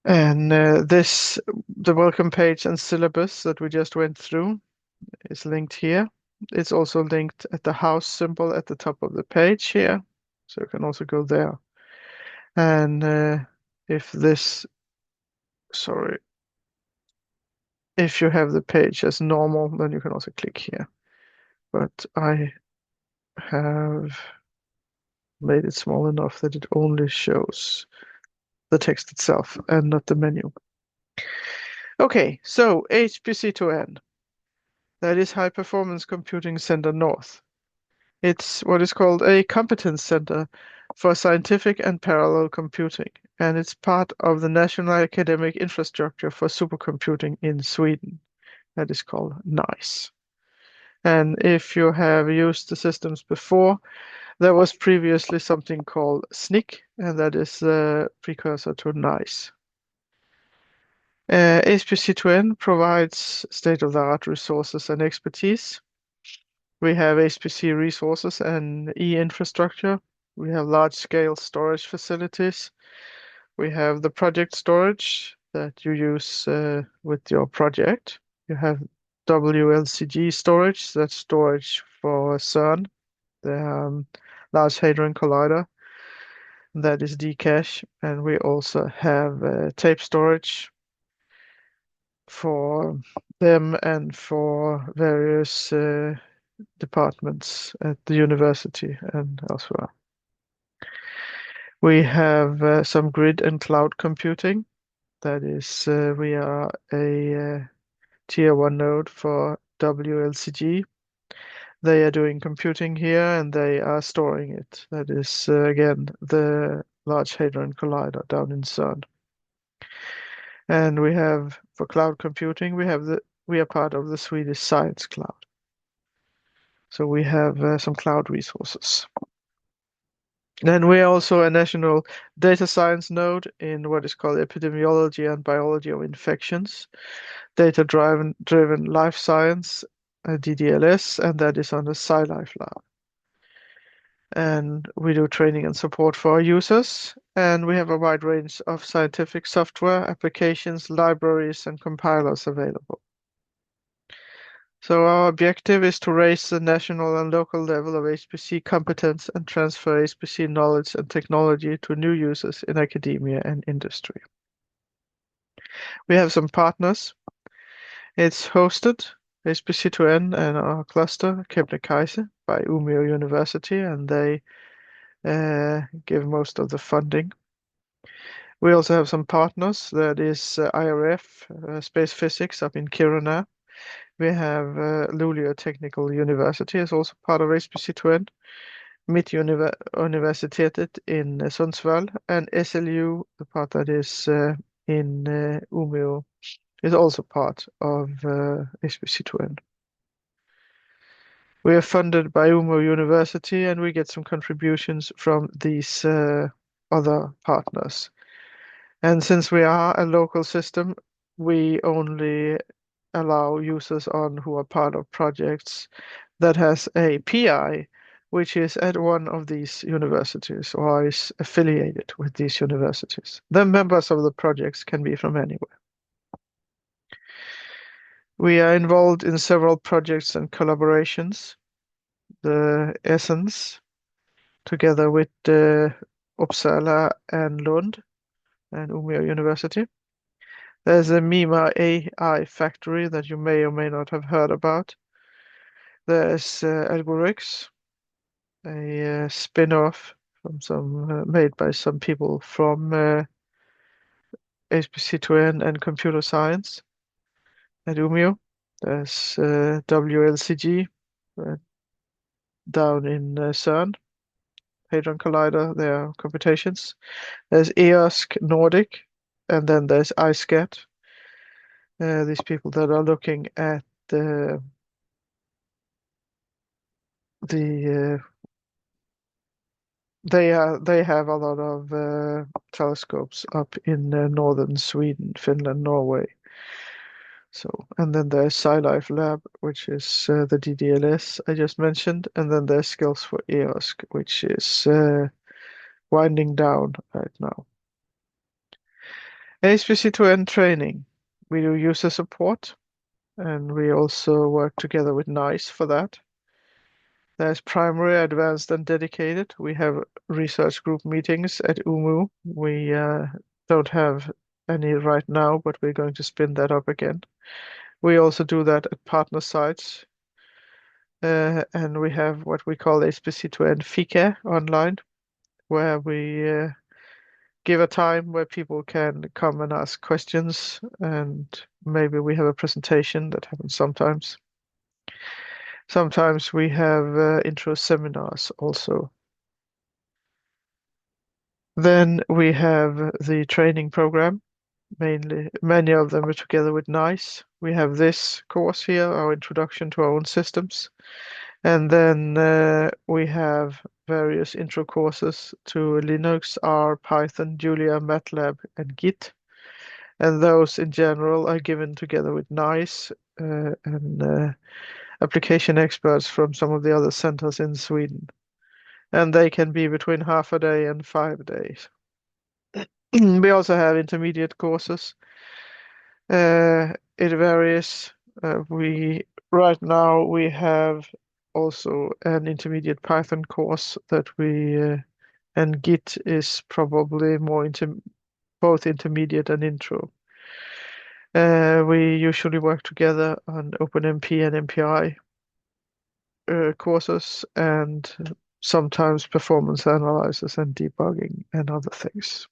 And the welcome page and syllabus that we just went through is linked here. It's also linked at the house symbol at the top of the page here. So you can also go there. And if this, sorry, if you have the page as normal, then you can also click here. But I have made it small enough that it only shows the text itself and not the menu. Okay, so HPC2N, that is High Performance Computing Center North. It's what is called a competence center for scientific and parallel computing, and it's part of the National Academic Infrastructure for Supercomputing in Sweden. That is called NICE. And if you have used the systems before, there was previously something called SNIC, and that is the precursor to NICE. HPC2N provides state-of-the-art resources and expertise. We have HPC resources and e-infrastructure. We have large-scale storage facilities. We have the project storage that you use with your project. You have WLCG storage, that's storage for CERN, the Large Hadron Collider. That is Dcache. And we also have tape storage for them and for various departments at the university and elsewhere. We have some grid and cloud computing. That is, we are a tier 1 node for WLCG. They are doing computing here and they are storing it. That is, again, the Large Hadron Collider down in CERN. And we have, for cloud computing, we are part of the Swedish Science Cloud. So we have some cloud resources. Then we are also a national data science node in what is called epidemiology and biology of infections, data-driven life science, DDLS, and that is on the SciLife Lab. And we do training and support for our users, and we have a wide range of scientific software, applications, libraries, and compilers available. So our objective is to raise the national and local level of HPC competence and transfer HPC knowledge and technology to new users in academia and industry. We have some partners. It's hosted, HPC2N and our cluster, Kebnekaise, by Umeå University, and they give most of the funding. We also have some partners. That is IRF, Space Physics up in Kiruna. We have Luleå Technical University is also part of HPC2N, Mittuniversitetet in Sundsvall, and SLU, the part that is in Umeå, is also part of HPC2N. We are funded by Umeå University and we get some contributions from these other partners. And since we are a local system, we only allow users on who are part of projects that has a PI, which is at one of these universities or is affiliated with these universities. The members of the projects can be from anywhere. We are involved in several projects and collaborations. The Essence, together with Uppsala and Lund and Umeå University. There's a MIMA AI factory that you may or may not have heard about. There's Algorix, a spin-off from some made by some people from HPC2N and computer science at Umeå. There's WLCG down in CERN, Hadron Collider, their computations. There's EOSC Nordic, and then there's iSCAT. These people that are looking at the they have a lot of telescopes up in northern Sweden, Finland, Norway. So, and then there's SciLife Lab, which is the DDLS I just mentioned, and then there's Skills for EOSC, which is winding down right now. HPC2N training. We do user support, and we also work together with NICE for that. There's primary, advanced, and dedicated. We have research group meetings at Umeå. We don't have any right now, but we're going to spin that up again. We also do that at partner sites. And we have what we call HPC2N Fika online, where we give a time where people can come and ask questions, and maybe we have a presentation that happens sometimes. Sometimes we have intro seminars also. Then we have the training program. Many of them are together with NICE. We have this course here, our introduction to our own systems. And then we have various intro courses to Linux, R, Python, Julia, MATLAB, and Git. And those in general are given together with NICE and application experts from some of the other centers in Sweden. And they can be between half a day and 5 days. We also have intermediate courses. It varies. Right now we have also an intermediate Python course that and Git is probably more both intermediate and intro. We usually work together on OpenMP and MPI courses, and sometimes performance analysis and debugging and other things.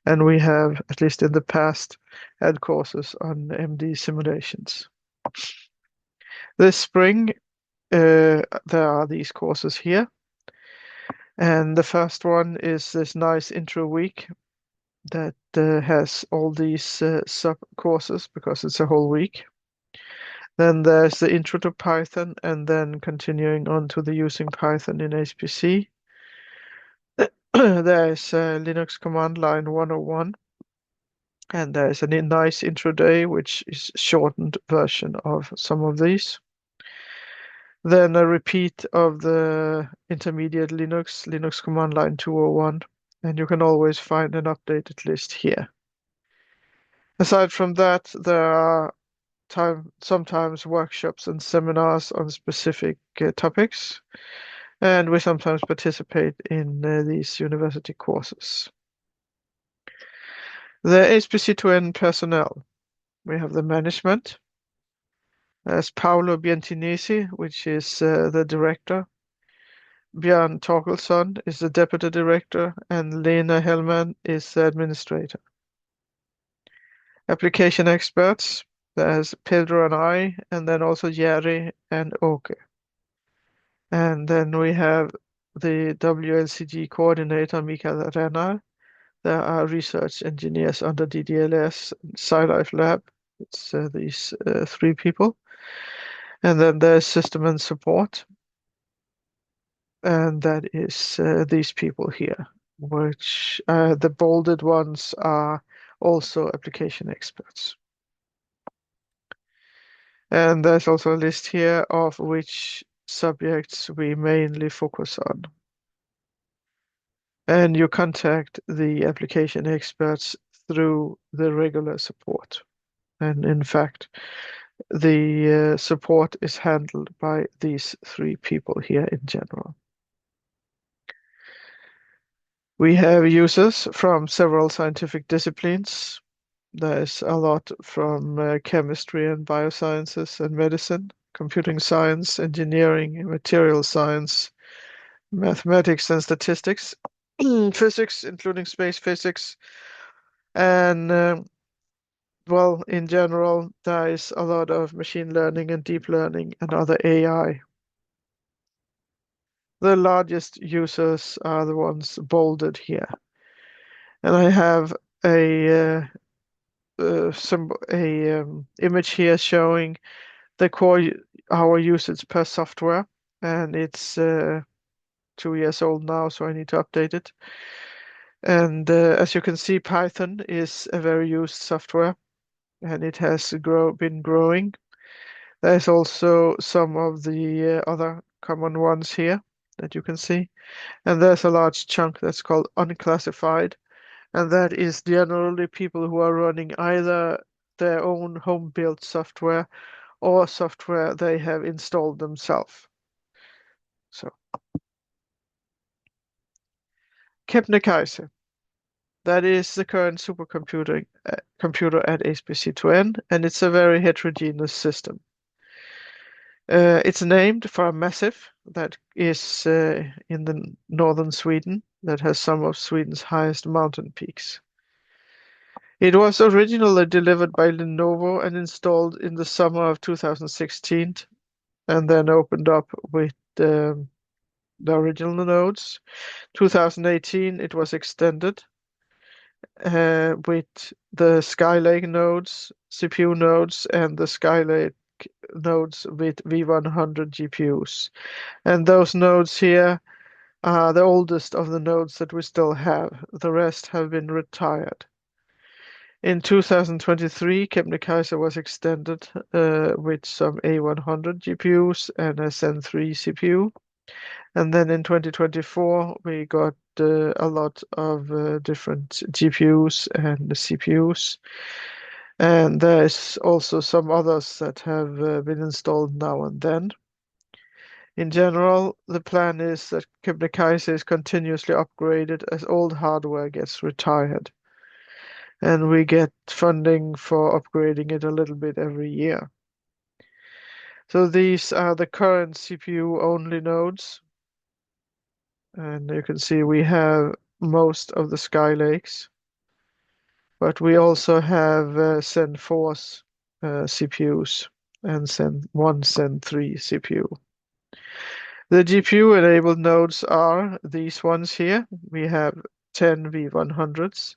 And we have, at least in the past, had courses on MD simulations. This spring, there are these courses here. And the first one is this nice intro week that has all these sub courses because it's a whole week. Then there's the intro to Python, and then continuing on to the using Python in HPC. There's Linux command line 101, and there's a nice intro day, which is a shortened version of some of these. Then a repeat of the intermediate Linux command line 201, and you can always find an updated list here. Aside from that, there are sometimes workshops and seminars on specific topics, and we sometimes participate in these university courses. The HPC2N personnel. We have the management. There's Paolo Biantinesi, which is the director. Björn Torkelsson is the deputy director, and Lena Hellman is the administrator. Application experts. There's Pedro and I, and then also Jerry and Åke. And then we have the WLCG coordinator, Mikael Rennar. There are research engineers under DDLS, SciLife Lab. It's these 3 people. And then there's system and support. And that is these people here, which the bolded ones are also application experts. And there's also a list here of which subjects we mainly focus on. And you contact the application experts through the regular support. And in fact, the support is handled by these 3 people here in general. We have users from several scientific disciplines. There's a lot from chemistry and biosciences and medicine, computing science, engineering, material science, mathematics and statistics, physics, including space physics, and well, in general, there is a lot of machine learning and deep learning and other AI. The largest users are the ones bolded here. And I have a image here showing the core our usage per software, and it's 2 years old now, so I need to update it. And as you can see, Python is a very used software, and it has been growing. There's also some of the other common ones here that you can see, and there's a large chunk that's called unclassified, and that is generally people who are running either their own home-built software or software they have installed themselves. So, Kebnekaise, that is the current supercomputer computer at HPC2N, and it's a very heterogeneous system. It's named for a massif that is in the northern Sweden that has some of Sweden's highest mountain peaks. It was originally delivered by Lenovo and installed in the summer of 2016, and then opened up with the original nodes. 2018, it was extended with the Skylake nodes, CPU nodes, and the Skylake nodes with V100 GPUs. And those nodes here are the oldest of the nodes that we still have. The rest have been retired. In 2023, Kebnekaise was extended with some A100 GPUs and a Zen 3 CPU. And then in 2024, we got a lot of different GPUs and CPUs. And there's also some others that have been installed now and then. In general, the plan is that Kebnekaise is continuously upgraded as old hardware gets retired. And we get funding for upgrading it a little bit every year. So these are the current CPU-only nodes. And you can see we have most of the Skylakes, but we also have Zen 4 CPUs and Zen 3 CPU. The GPU-enabled nodes are these ones here. We have 10 V100s,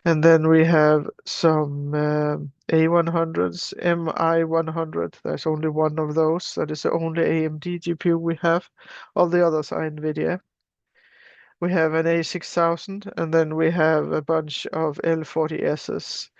and then we have some A100s, MI100. There's only one of those. That is the only AMD GPU we have. All the others are NVIDIA. We have an A6000, and then we have a bunch of L40Ss.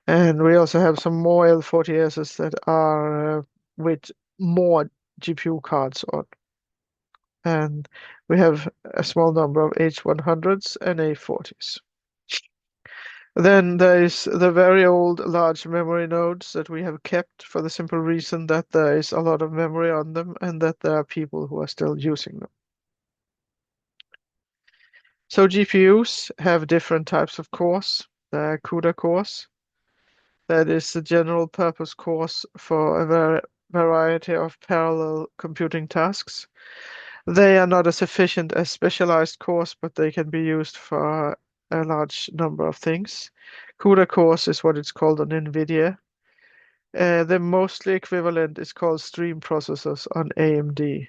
And we also have some more L40Ss that are with more GPU cards on. And we have a small number of H100s and A40s. Then there is the very old large memory nodes that we have kept for the simple reason that there is a lot of memory on them and that there are people who are still using them. So GPUs have different types of cores. There are CUDA cores. That is the general purpose cores for a variety of parallel computing tasks. They are not as efficient as specialized cores, but they can be used for a large number of things. CUDA cores is what it's called on NVIDIA. The mostly equivalent is called stream processors on AMD.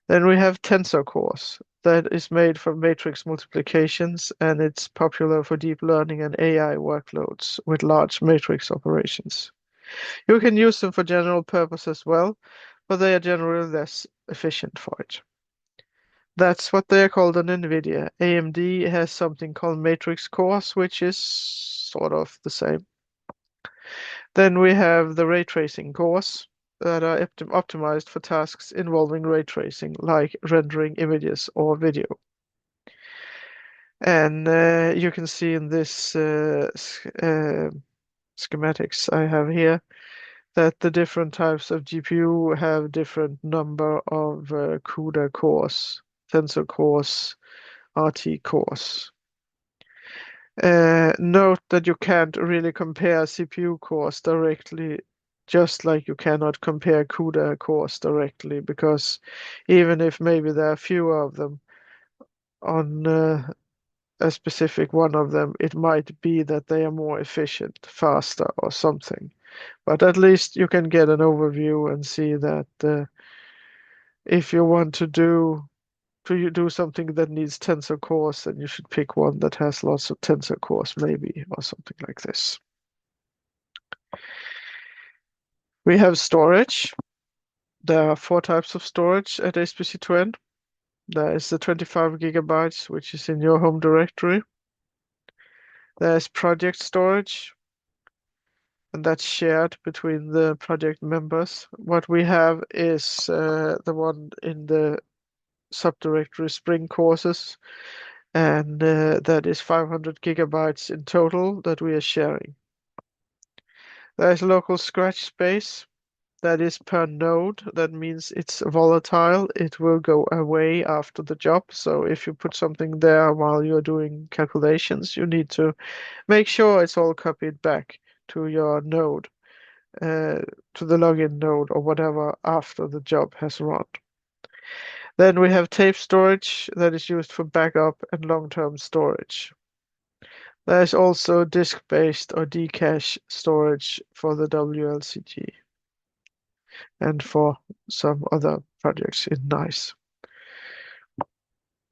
Then we have tensor cores. That is made for matrix multiplications, and it's popular for deep learning and AI workloads with large matrix operations. You can use them for general purpose as well, but they are generally less efficient for it. That's what they are called on NVIDIA. AMD has something called matrix cores, which is sort of the same. Then we have the ray tracing cores that are optimized for tasks involving ray tracing, like rendering images or video. And you can see in this schematics I have here that the different types of GPU have different number of CUDA cores, tensor cores, RT cores. Note that you can't really compare CPU cores directly, just like you cannot compare CUDA cores directly, because even if maybe there are fewer of them on a specific one of them, it might be that they are more efficient, faster, or something. But at least you can get an overview and see that if you want to do something that needs tensor cores, then you should pick one that has lots of tensor cores, maybe, or something like this. We have storage. There are 4 types of storage at HPC2N. There is the 25 gigabytes, which is in your home directory. There's project storage, and that's shared between the project members. What we have is the one in the subdirectory Spring courses, and that is 500 gigabytes in total that we are sharing. There is local scratch space that is per node. That means it's volatile. It will go away after the job. So if you put something there while you're doing calculations, you need to make sure it's all copied back to your node, to the login node or whatever after the job has run. Then we have tape storage that is used for backup and long-term storage. There's also disk-based or D-cache storage for the WLCG and for some other projects in NICE.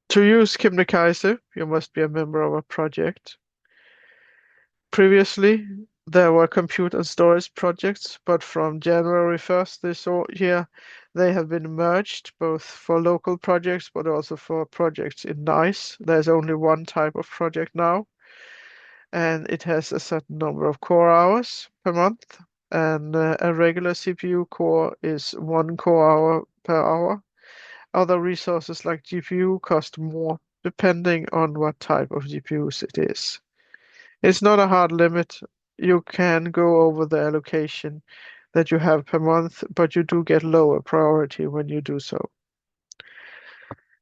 To use Kebnekaise, you must be a member of a project. Previously, there were compute and storage projects, but from January 1st this year, they have been merged both for local projects but also for projects in NICE. There's only one type of project now, and it has a certain number of core hours per month. And a regular CPU core is 1 core hour per hour. Other resources like GPU cost more, depending on what type of GPUs it is. It's not a hard limit. You can go over the allocation that you have per month, but you do get lower priority when you do so.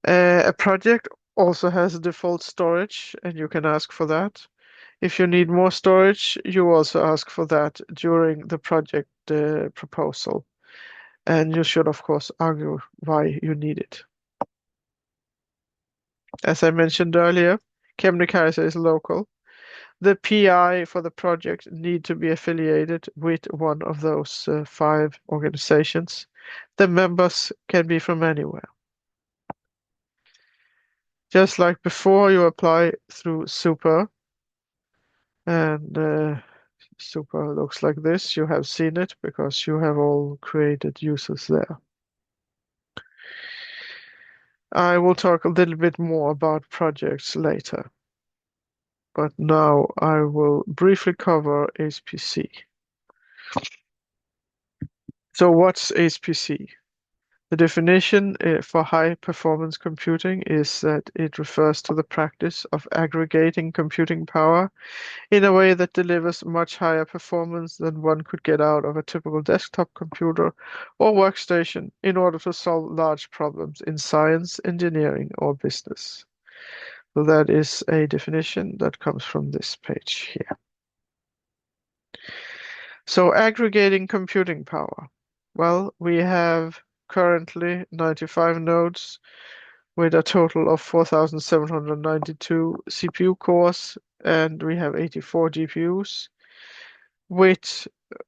A project also has a default storage, and you can ask for that. If you need more storage, you also ask for that during the project proposal. And you should, of course, argue why you need it. As I mentioned earlier, Kebnekaise is local. The PI for the project need to be affiliated with one of those 5 organizations. The members can be from anywhere. Just like before, you apply through Super, and Super looks like this. You have seen it because you have all created users there. I will talk a little bit more about projects later, but now I will briefly cover HPC. So what's HPC? The definition for high-performance computing is that it refers to the practice of aggregating computing power in a way that delivers much higher performance than one could get out of a typical desktop computer or workstation in order to solve large problems in science, engineering, or business. So that is a definition that comes from this page here. So aggregating computing power. Well, we have currently 95 nodes with a total of 4,792 CPU cores, and we have 84 GPUs. With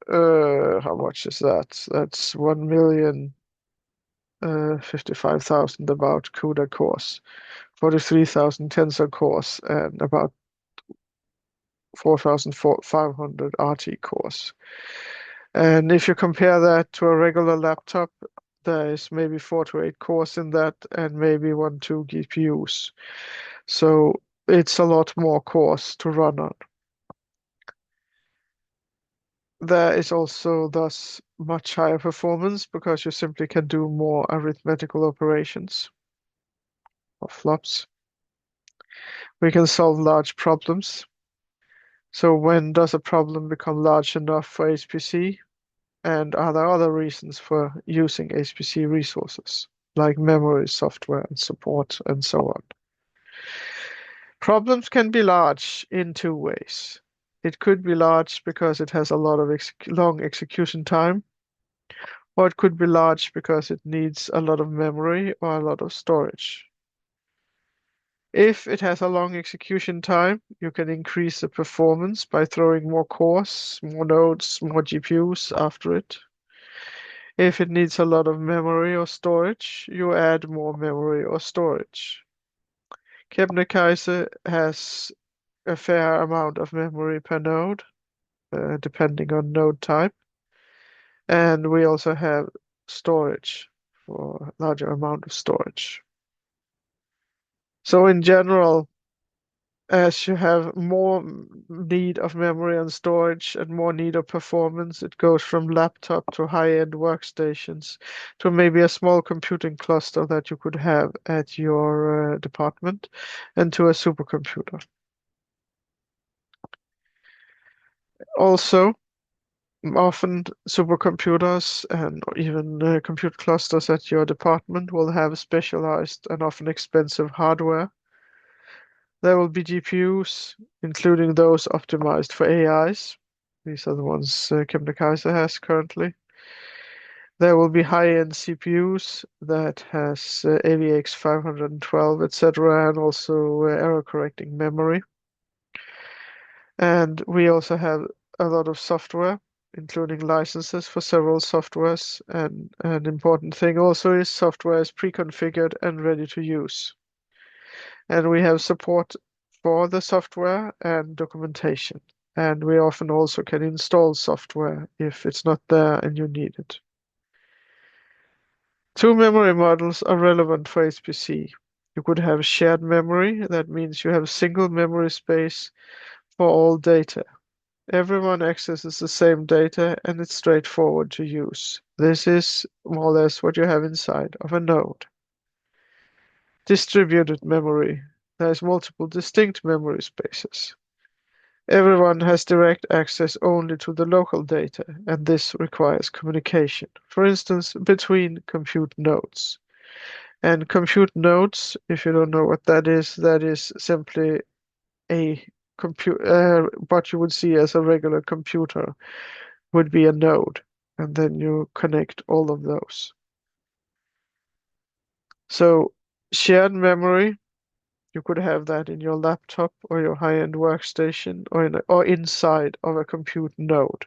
how much is that? That's 1,055,000 about CUDA cores, 43,000 tensor cores, and about 4,500 RT cores. And if you compare that to a regular laptop, there is maybe 4 to 8 cores in that and maybe 1, 2 GPUs. So it's a lot more cores to run on. There is also thus much higher performance because you simply can do more arithmetical operations or flops. We can solve large problems. So when does a problem become large enough for HPC? And are there other reasons for using HPC resources, like memory, software, and support, and so on? Problems can be large in 2 ways. It could be large because it has a lot of long execution time, or it could be large because it needs a lot of memory or a lot of storage. If it has a long execution time, you can increase the performance by throwing more cores, more nodes, more GPUs after it. If it needs a lot of memory or storage, you add more memory or storage. Kebnekaise has a fair amount of memory per node, depending on node type. And we also have storage for a larger amount of storage. So in general, as you have more need of memory and storage and more need of performance, it goes from laptop to high-end workstations to maybe a small computing cluster that you could have at your department and to a supercomputer. Also, often supercomputers and even compute clusters at your department will have specialized and often expensive hardware. There will be GPUs, including those optimized for AIs. These are the ones Kebnekaise has currently. There will be high-end CPUs that has AVX 512, etc., and also error-correcting memory. And we also have a lot of software, including licenses for several softwares. And an important thing also is software is pre-configured and ready to use. And we have support for the software and documentation. And we often also can install software if it's not there and you need it. Two memory models are relevant for HPC. You could have shared memory, that means you have single memory space for all data. Everyone accesses the same data and it's straightforward to use. This is more or less what you have inside of a node. Distributed memory. There's multiple distinct memory spaces. Everyone has direct access only to the local data, and this requires communication, for instance, between compute nodes. And compute nodes, if you don't know what that is simply a what you would see as a regular computer would be a node, and then you connect all of those. So shared memory, you could have that in your laptop or your high-end workstation or inside of a compute node.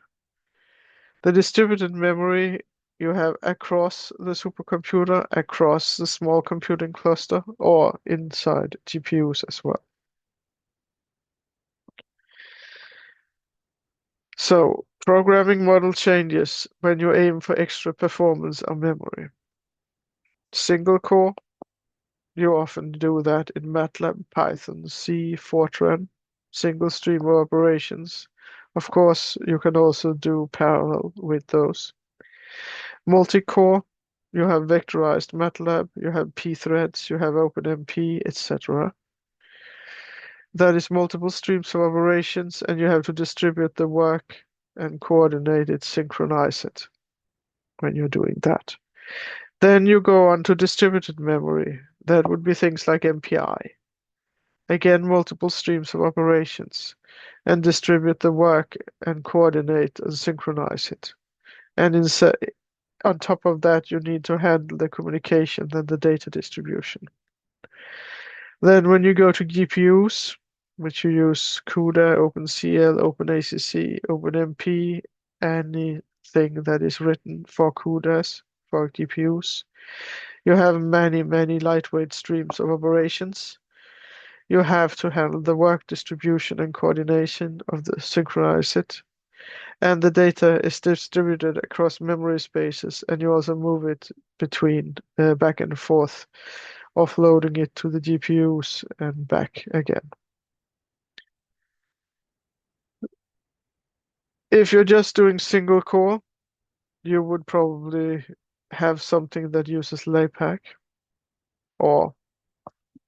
The distributed memory you have across the supercomputer, across the small computing cluster, or inside GPUs as well. So, programming model changes when you aim for extra performance or memory. Single core, you often do that in MATLAB, Python, C, Fortran, single stream of operations. Of course, you can also do parallel with those. Multi-core, you have vectorized MATLAB, you have pthreads, you have OpenMP, etc. That is multiple streams of operations, and you have to distribute the work and coordinate it, synchronize it when you're doing that. Then you go on to distributed memory. That would be things like MPI. Again, multiple streams of operations, and distribute the work and coordinate and synchronize it. And on top of that, you need to handle the communication and the data distribution. Then when you go to GPUs, which you use CUDA, OpenCL, OpenACC, OpenMP, anything that is written for CUDAs, for GPUs, you have many, many lightweight streams of operations. You have to handle the work distribution and coordination of the synchronize it. And the data is distributed across memory spaces, and you also move it between back and forth, offloading it to the GPUs and back again. If you're just doing single core, you would probably have something that uses LAPACK, or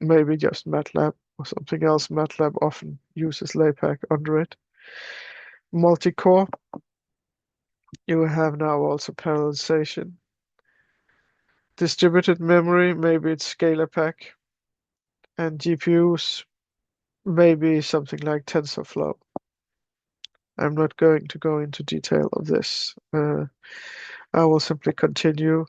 maybe just MATLAB or something else. MATLAB often uses LAPACK under it. Multi-core, you have now also parallelization. Distributed memory, maybe it's ScalarPack, and GPUs, maybe something like TensorFlow. I'm not going to go into detail of this. I will simply continue